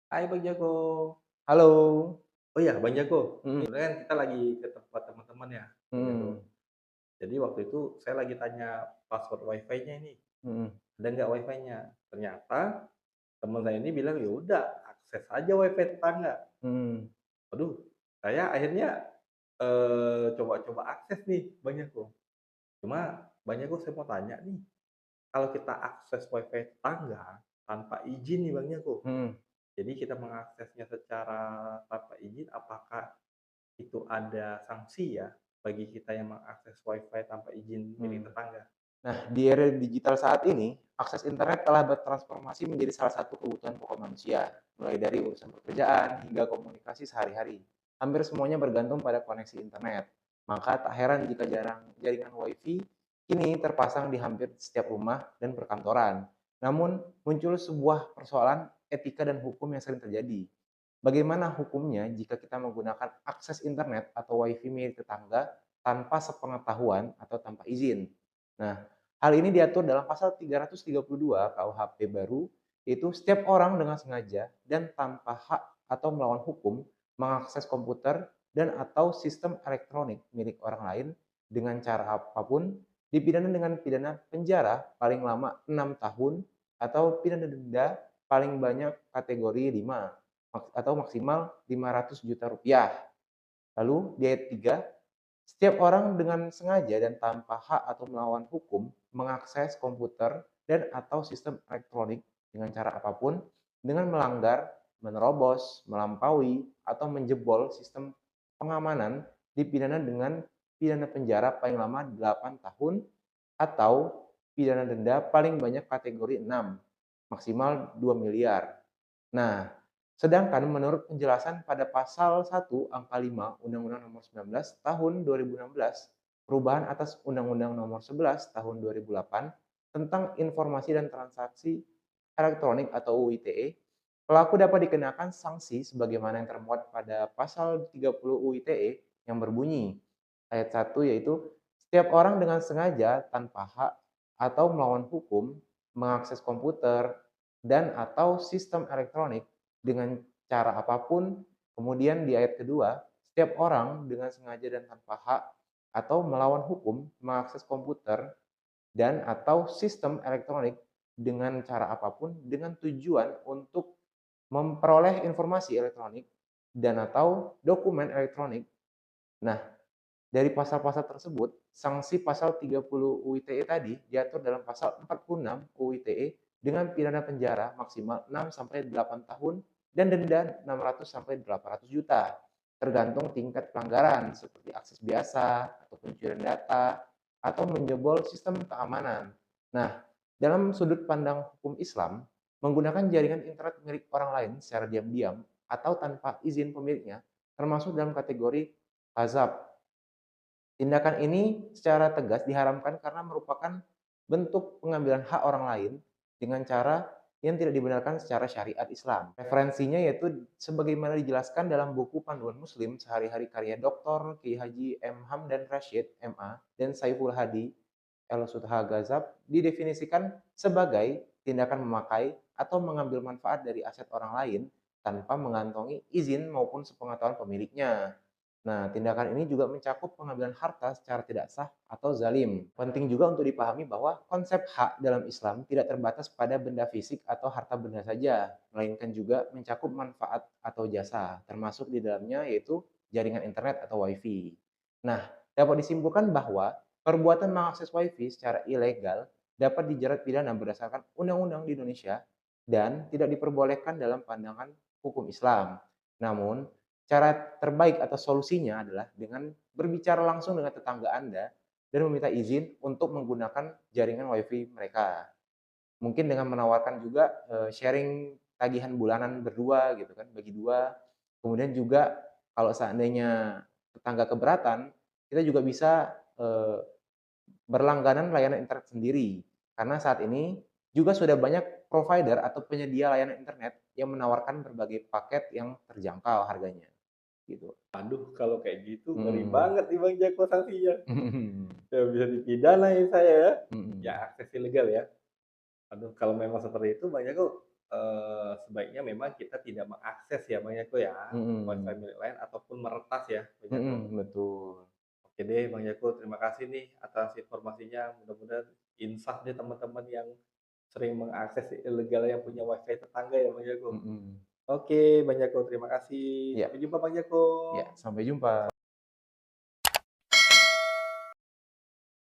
Hai Bang Jago. Halo. Oh iya Bang Jago, ini Mhm sebenarnya kan kita lagi ke tempat teman-teman ya Bang Jago. mhm Jadi waktu itu saya lagi tanya password WiFi-nya ini, mhm ada nggak WiFi-nya? Ternyata teman saya ini bilang, "Ya udah akses aja WiFi tetangga." mhm Waduh, saya akhirnya, coba-coba akses nih Bang Jago. Cuma Bang Jago saya mau tanya nih, kalau kita akses WiFi tetangga tanpa izin nih Bang Jago, mhm. jadi kita mengaksesnya secara tanpa izin, apakah itu ada sanksi ya, bagi kita yang mengakses WiFi tanpa izin milik Mhm. tetangga? Nah, di era digital saat ini, akses internet telah bertransformasi menjadi salah satu kebutuhan pokok manusia, mulai dari urusan pekerjaan hingga komunikasi sehari-hari. Hampir semuanya bergantung pada koneksi internet. Maka tak heran jika jaringan WiFi kini terpasang di hampir setiap rumah dan perkantoran. Namun, muncul sebuah persoalan etika dan hukum yang sering terjadi. Bagaimana hukumnya jika kita menggunakan akses internet atau WiFi milik tetangga tanpa sepengetahuan atau tanpa izin? Nah, hal ini diatur dalam pasal 332 KUHP baru, yaitu setiap orang dengan sengaja dan tanpa hak atau melawan hukum mengakses komputer dan atau sistem elektronik milik orang lain dengan cara apapun dipidana dengan pidana penjara paling lama 6 tahun atau pidana denda paling banyak kategori 5 atau maksimal 500 juta rupiah. Lalu di ayat 3, setiap orang dengan sengaja dan tanpa hak atau melawan hukum mengakses komputer dan atau sistem elektronik dengan cara apapun dengan melanggar, menerobos, melampaui, atau menjebol sistem pengamanan dipidana dengan pidana penjara paling lama 8 tahun atau pidana denda paling banyak kategori 6 maksimal 2 miliar. Nah, sedangkan menurut penjelasan pada pasal 1 angka 5 Undang-Undang Nomor 19 Tahun 2016, perubahan atas Undang-Undang Nomor 11 Tahun 2008 tentang informasi dan transaksi elektronik atau UU ITE, pelaku dapat dikenakan sanksi sebagaimana yang termuat pada pasal 30 UU ITE yang berbunyi ayat 1 yaitu setiap orang dengan sengaja tanpa hak atau melawan hukum mengakses komputer dan atau sistem elektronik dengan cara apapun. Kemudian di ayat kedua, setiap orang dengan sengaja dan tanpa hak atau melawan hukum mengakses komputer dan atau sistem elektronik dengan cara apapun dengan tujuan untuk memperoleh informasi elektronik dan atau dokumen elektronik. Nah, dari pasal-pasal tersebut, sanksi pasal 30 UU ITE tadi diatur dalam pasal 46 UU ITE dengan pidana penjara maksimal 6 sampai 8 tahun dan denda 600 sampai 800 juta, tergantung tingkat pelanggaran seperti akses biasa atau pencurian data atau menjebol sistem keamanan. Nah, dalam sudut pandang hukum Islam, menggunakan jaringan internet milik orang lain secara diam-diam atau tanpa izin pemiliknya termasuk dalam kategori hazab. Tindakan ini secara tegas diharamkan karena merupakan bentuk pengambilan hak orang lain dengan cara yang tidak dibenarkan secara syariat Islam. Referensinya yaitu sebagaimana dijelaskan dalam buku Panduan Muslim Sehari-hari karya Dr. Kiai Haji M. Hamdan Rashid, MA, dan Saiful Hadi El-Sutha Ghazab didefinisikan sebagai tindakan memakai atau mengambil manfaat dari aset orang lain tanpa mengantongi izin maupun sepengetahuan pemiliknya. Nah, tindakan ini juga mencakup pengambilan harta secara tidak sah atau zalim. Penting juga untuk dipahami bahwa konsep hak dalam Islam tidak terbatas pada benda fisik atau harta benda saja, melainkan juga mencakup manfaat atau jasa, termasuk di dalamnya yaitu jaringan internet atau WiFi. Nah, dapat disimpulkan bahwa perbuatan mengakses WiFi secara ilegal dapat dijerat pidana berdasarkan undang-undang di Indonesia dan tidak diperbolehkan dalam pandangan hukum Islam. Namun, cara terbaik atau solusinya adalah dengan berbicara langsung dengan tetangga Anda dan meminta izin untuk menggunakan jaringan WiFi mereka. Mungkin dengan menawarkan juga sharing tagihan bulanan berdua gitu kan, bagi dua. Kemudian juga kalau seandainya tetangga keberatan, kita juga bisa berlangganan layanan internet sendiri. Karena saat ini juga sudah banyak provider atau penyedia layanan internet yang menawarkan berbagai paket yang terjangkau harganya gitu. Aduh kalau kayak gitu ngeri Mhm. banget nih Bang Jago sanksinya. Ya bisa dipidana ini saya ya. Ya Mhm. akses ilegal ya. Aduh kalau memang seperti itu Bang Jago, sebaiknya memang kita tidak mengakses ya Bang Jako ya, WiFi Mhm, milik lain ataupun meretas ya Bang Jako. mhm, betul. Oke deh Bang Jako, terima kasih nih atas informasinya. Mudah-mudahan insaf nih teman-teman yang sering mengakses ilegal yang punya WiFi tetangga ya Bang Jako. Mhm. Oke Bang Jako, terima kasih. Iya Sampai jumpa Bang Jako. iya, sampai jumpa.